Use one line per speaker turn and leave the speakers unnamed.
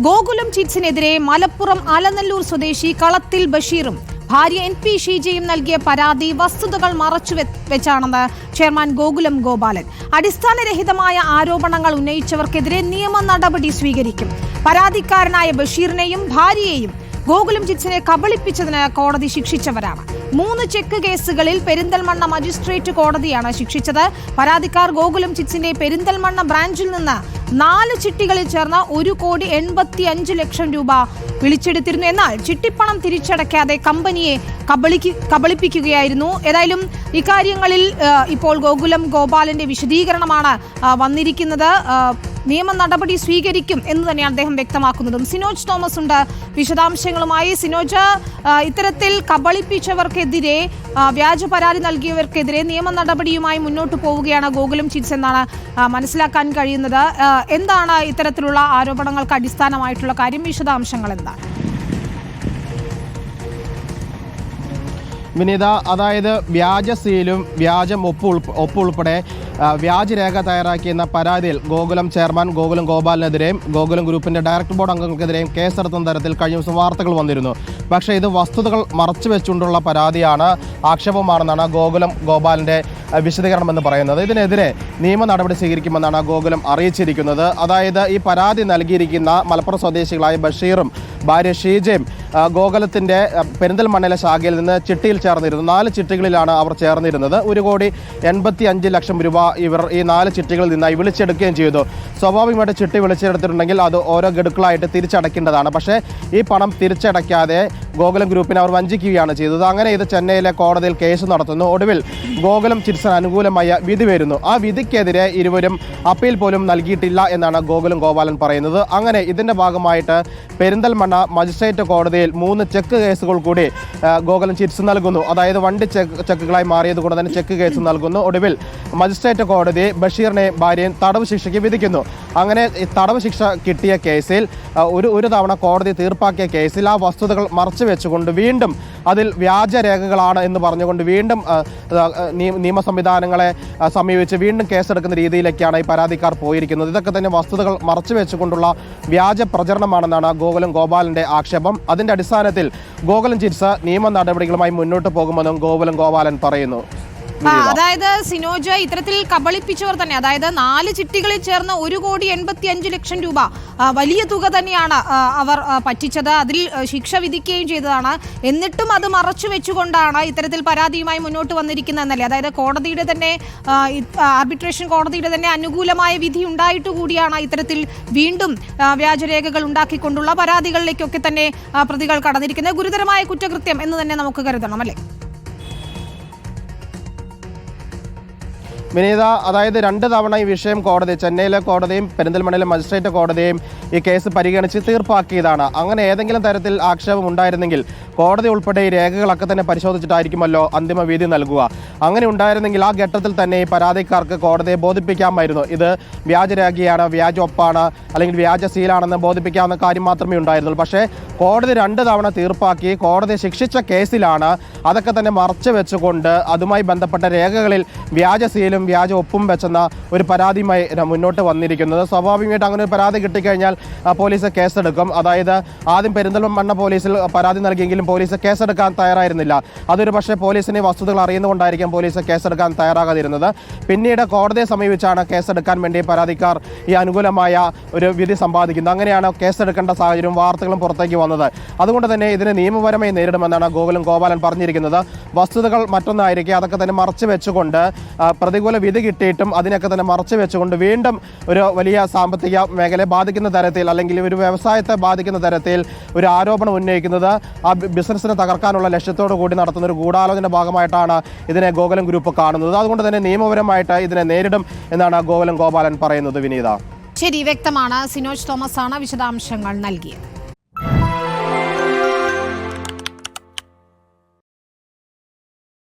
ഗോകുലം ചിറ്റ്സിനെതിരെ മലപ്പുറം ആലനല്ലൂർ സ്വദേശി കളത്തിൽ ബഷീറും ഭാര്യ NP ഷീജയും നൽകിയ പരാതി വസ്തുതകൾ മറച്ചുവെച്ചാണെന്ന് ചെയർമാൻ ഗോകുലം ഗോപാലൻ. അടിസ്ഥാനരഹിതമായ ആരോപണങ്ങൾ ഉന്നയിച്ചവർക്കെതിരെ നിയമ നടപടി സ്വീകരിക്കും. പരാതിക്കാരനായ ബഷീറിനെയും ഭാര്യയെയും ഗോകുലം ചിറ്റ്സിനെ കബളിപ്പിച്ചതിന് കോടതി ശിക്ഷിച്ചവരാണ്. 3 ചെക്ക് കേസുകളിൽ പെരിന്തൽമണ്ണ മജിസ്ട്രേറ്റ് കോടതിയാണ് ശിക്ഷിച്ചത്. പരാതിക്കാർ ഗോകുലം ചിറ്റ്സിന്റെ പെരിന്തൽമണ്ണ ബ്രാഞ്ചിൽ നിന്ന് 4 ചിട്ടികളിൽ ചേർന്ന് 1,85,00,000 രൂപ വിളിച്ചെടുത്തിരുന്നു. എന്നാൽ ചിട്ടിപ്പണം തിരിച്ചടയ്ക്കാതെ കമ്പനിയെ കബളിപ്പിക്കുകയായിരുന്നു. ഏതായാലും ഇക്കാര്യങ്ങളിൽ ഇപ്പോൾ ഗോകുലം ഗോപാലന്റെ വിശദീകരണമാണ് വന്നിരിക്കുന്നത്. നിയമ നടപടി സ്വീകരിക്കും എന്ന് തന്നെയാണ് അദ്ദേഹം വ്യക്തമാക്കുന്നതും. സിനോജ് തോമസ് ഉണ്ട് വിശദാംശങ്ങളുമായി. സിനോജ്, ഇത്തരത്തിൽ കബളിപ്പിച്ചവർക്കെതിരെ, വ്യാജ പരാതി നൽകിയവർക്കെതിരെ നിയമ നടപടിയുമായി മുന്നോട്ട് പോവുകയാണ് ഗോകുലം ചിറ്റ്സ് എന്നാണ് മനസ്സിലാക്കാൻ കഴിയുന്നത്. എന്താണ് ഇത്തരത്തിലുള്ള ആരോപണങ്ങൾക്ക് അടിസ്ഥാനമായിട്ടുള്ള കാര്യം? വിശദാംശങ്ങൾ എന്താണ്?
വിനീത, അതായത് വ്യാജ സീലും വ്യാജം ഒപ്പ് ഉൾപ്പെടെ വ്യാജരേഖ തയ്യാറാക്കിയെന്ന പരാതിയിൽ ഗോകുലം ചെയർമാൻ ഗോകുലം ഗോപാലിനെതിരെയും ഗോകുലം ഗ്രൂപ്പിന്റെ ഡയറക്ടർ ബോർഡ് അംഗങ്ങൾക്കെതിരെയും കേസെടുത്തുന്ന തരത്തിൽ കഴിഞ്ഞ ദിവസം വാർത്തകൾ വന്നിരുന്നു. പക്ഷേ ഇത് വസ്തുതകൾ മറച്ചു വെച്ചുകൊണ്ടുള്ള പരാതിയാണ്, ആക്ഷേപമാണെന്നാണ് ഗോകുലം ഗോപാലിന്റെ വിശദീകരണം എന്ന് പറയുന്നത്. ഇതിനെതിരെ നിയമ നടപടി സ്വീകരിക്കുമെന്നാണ് ഗോകുലം അറിയിച്ചിരിക്കുന്നത്. അതായത് ഈ പരാതി നൽകിയിരിക്കുന്ന മലപ്പുറം സ്വദേശികളായ ബഷീറും ഭാര്യ ഷീജയും ഗോകുലത്തിന്റെ പെരിന്തൽമണ്ണയിലെ ശാഖയിൽ നിന്ന് ചിട്ടിയിൽ ചേർന്നിരുന്നു. 4 ചിട്ടികളിലാണ് അവർ ചേർന്നിരുന്നത്. 1,85,00,000 രൂപ ഇവർ ഈ 4 ചിട്ടികളിൽ നിന്നായി വിളിച്ചെടുക്കുകയും ചെയ്തു. സ്വാഭാവികമായിട്ട് ചിട്ടി വിളിച്ചെടുത്തിട്ടുണ്ടെങ്കിൽ അത് ഓരോ ഗഡുക്കളായിട്ട് തിരിച്ചടയ്ക്കേണ്ടതാണ്. പക്ഷേ ഈ പണം തിരിച്ചടയ്ക്കാതെ ഗോകുലം ഗ്രൂപ്പിനെ അവർ വഞ്ചിക്കുകയാണ് ചെയ്തത്. അങ്ങനെ ഇത് ചെന്നൈയിലെ കോടതിയിൽ കേസ് നടത്തുന്നു. ഒടുവിൽ ഗോകുലം ചിറ്റ്സിന് അനുകൂലമായ വിധി വരുന്നു. ആ വിധിക്കെതിരെ ഇരുവരും അപ്പീൽ പോലും നൽകിയിട്ടില്ല എന്നാണ് ഗോകുലം ഗോപാലൻ പറയുന്നത്. അങ്ങനെ ഇതിന്റെ ഭാഗമായിട്ട് പെരിന്തൽമണ്ണ മജിസ്ട്രേറ്റ് കോടതിയിൽ 3 ചെക്ക് കേസുകൾ കൂടി ഗോകുലം ചിറ്റ്സ് നൽകുന്നു. അതായത് വണ്ടി ചെക്കുകളായി മാറിയത് കൊണ്ട് തന്നെ ചെക്ക് കേസ് നൽകുന്നു. ഒടുവിൽ മജിസ്ട്രേറ്റ് കോടതി ബഷീറിനെയും ഭാര്യയും തടവ് ശിക്ഷയ്ക്ക് വിധിക്കുന്നു. അങ്ങനെ തടവ് ശിക്ഷ കിട്ടിയ കേസിൽ ഒരു തവണ കോടതി തീർപ്പാക്കിയ കേസിൽ ആ വസ്തുതകൾ മറച്ചു വെച്ചുകൊണ്ട് വീണ്ടും അതിൽ വ്യാജരേഖകളാണ് എന്ന് പറഞ്ഞുകൊണ്ട് വീണ്ടും നിയമ സംവിധാനങ്ങളെ സമീപിച്ച് വീണ്ടും കേസെടുക്കുന്ന രീതിയിലേക്കാണ് ഈ പരാതിക്കാർ പോയിരിക്കുന്നത്. ഇതൊക്കെ തന്നെ വസ്തുതകൾ മറച്ചു വെച്ചുകൊണ്ടുള്ള വ്യാജ പ്രചരണമാണെന്നാണ് ഗോകുലം ഗോപാലന്റെ ആക്ഷേപം. അതിന്റെ അടിസ്ഥാനത്തിൽ ഗോകുലം ചിറ്റ്സ് നിയമ നടപടികളുമായി മുന്നോട്ട് പോകുമെന്നും ഗോകുലം ഗോപാലൻ പറയുന്നു.
അതായത് സിനോജ്, ഇത്തരത്തിൽ കബളിപ്പിച്ചവർ തന്നെ, അതായത് 4 ചിട്ടികളിൽ ചേർന്ന് 1,85,00,000 രൂപ, വലിയ തുക തന്നെയാണ് അവർ പറ്റിച്ചത്. അതിൽ ശിക്ഷ വിധിക്കുകയും ചെയ്തതാണ്. എന്നിട്ടും അത് മറച്ചു വെച്ചുകൊണ്ടാണ് ഇത്തരത്തിൽ പരാതിയുമായി മുന്നോട്ട് വന്നിരിക്കുന്നതെന്നല്ലേ? അതായത് കോടതിയുടെ തന്നെ ആർബിട്രേഷൻ കോടതിയുടെ തന്നെ അനുകൂലമായ വിധി ഉണ്ടായിട്ട് കൂടിയാണ് ഇത്തരത്തിൽ വീണ്ടും വ്യാജരേഖകൾ ഉണ്ടാക്കിക്കൊണ്ടുള്ള പരാതികളിലേക്കൊക്കെ തന്നെ പ്രതികൾ കടന്നിരിക്കുന്നത്. ഗുരുതരമായ കുറ്റകൃത്യം എന്ന് തന്നെ നമുക്ക് കരുതണം, അല്ലേ?
വിനീത, അതായത് 2 തവണ ഈ വിഷയം കോടതി, ചെന്നൈയിലെ കോടതിയും പെരിന്തൽമണ്ണയിലെ മജിസ്ട്രേറ്റ് കോടതിയും ഈ കേസ് പരിഗണിച്ച് തീർപ്പാക്കിയതാണ്. അങ്ങനെ ഏതെങ്കിലും തരത്തിൽ ആക്ഷേപം ഉണ്ടായിരുന്നെങ്കിൽ കോടതി ഉൾപ്പെടെ ഈ രേഖകളൊക്കെ തന്നെ പരിശോധിച്ചിട്ടായിരിക്കുമല്ലോ അന്തിമ വിധി നൽകുക. അങ്ങനെ ഉണ്ടായിരുന്നെങ്കിൽ ആ ഘട്ടത്തിൽ തന്നെ ഈ പരാതിക്കാർക്ക് കോടതിയെ ബോധിപ്പിക്കാമായിരുന്നു. ഇത് വ്യാജരേഖയാണ്, വ്യാജ ഒപ്പാണ്, അല്ലെങ്കിൽ വ്യാജ സീലാണെന്ന് ബോധിപ്പിക്കാവുന്ന കാര്യം മാത്രമേ ഉണ്ടായിരുന്നുള്ളൂ. പക്ഷേ കോടതി 2 തവണ തീർപ്പാക്കി കോടതി ശിക്ഷിച്ച കേസിലാണ് അതൊക്കെ തന്നെ മറച്ചു വെച്ചുകൊണ്ട് അതുമായി ബന്ധപ്പെട്ട രേഖകളിൽ വ്യാജ സീലും വ്യാജ ഒപ്പും വെച്ചെന്ന ഒരു പരാതിയുമായി മുന്നോട്ട് വന്നിരിക്കുന്നത്. സ്വാഭാവികമായിട്ട് അങ്ങനെ ഒരു പരാതി കിട്ടിക്കഴിഞ്ഞാൽ പോലീസ് കേസെടുക്കും. അതായത് ആദ്യം പെരിന്തൽമണ്ണ പോലീസിൽ പരാതി നൽകിയെങ്കിലും പോലീസ് കേസെടുക്കാൻ തയ്യാറായിരുന്നില്ല. അതൊരു പക്ഷേ പോലീസിനെ വസ്തുതകൾ അറിയുന്നതുകൊണ്ടായിരിക്കും പോലീസ് കേസെടുക്കാൻ തയ്യാറാകാതിരുന്നത്. പിന്നീട് കോടതിയെ സമീപിച്ചാണ് കേസെടുക്കാൻ വേണ്ടി പരാതിക്കാർ ഈ അനുകൂലമായ ഒരു വിധി സമ്പാദിക്കുന്നത്. അങ്ങനെയാണ് കേസെടുക്കേണ്ട സാഹചര്യം വാർത്തകളും പുറത്തേക്ക് വന്നത്. അതുകൊണ്ട് തന്നെ ഇതിനെ നിയമപരമായി നേരിടുമെന്നാണ് ഗോകുലം ഗോപാലൻ പറഞ്ഞിരിക്കുന്നത്. വസ്തുതകൾ മറ്റൊന്നായിരിക്കും, അതൊക്കെ തന്നെ മറച്ചു വെച്ചുകൊണ്ട് പ്രതികൂല വിധി കിട്ടിയിട്ടും അതിനൊക്കെ തന്നെ മറച്ചു വെച്ചുകൊണ്ട് വീണ്ടും ഒരു വലിയ സാമ്പത്തിക മേഖലയെ ബാധിക്കുന്ന തരത്തിൽ, അല്ലെങ്കിൽ ഒരു വ്യവസായത്തെ ബാധിക്കുന്ന തരത്തിൽ ഒരു ആരോപണം ഉന്നയിക്കുന്നത് ആ ബിസിനസ്സിനെ തകർക്കാനുള്ള ലക്ഷ്യത്തോടു കൂടി നടത്തുന്ന ഒരു ഗൂഢാലോചന ഭാഗമായിട്ടാണ് ഇതിനെ ഗോകുലം ഗ്രൂപ്പ് കാണുന്നത്. അതുകൊണ്ട് തന്നെ നിയമപരമായിട്ട് ഇതിനെ നേരിടും എന്നാണ് ഗോകുലം ഗോപാലൻ പറയുന്നത്. വിനീത,
ശരി, വ്യക്തമാണ്. സിനോജ് തോമസ് ആണ് വിശദാംശങ്ങൾ നൽകിയത്.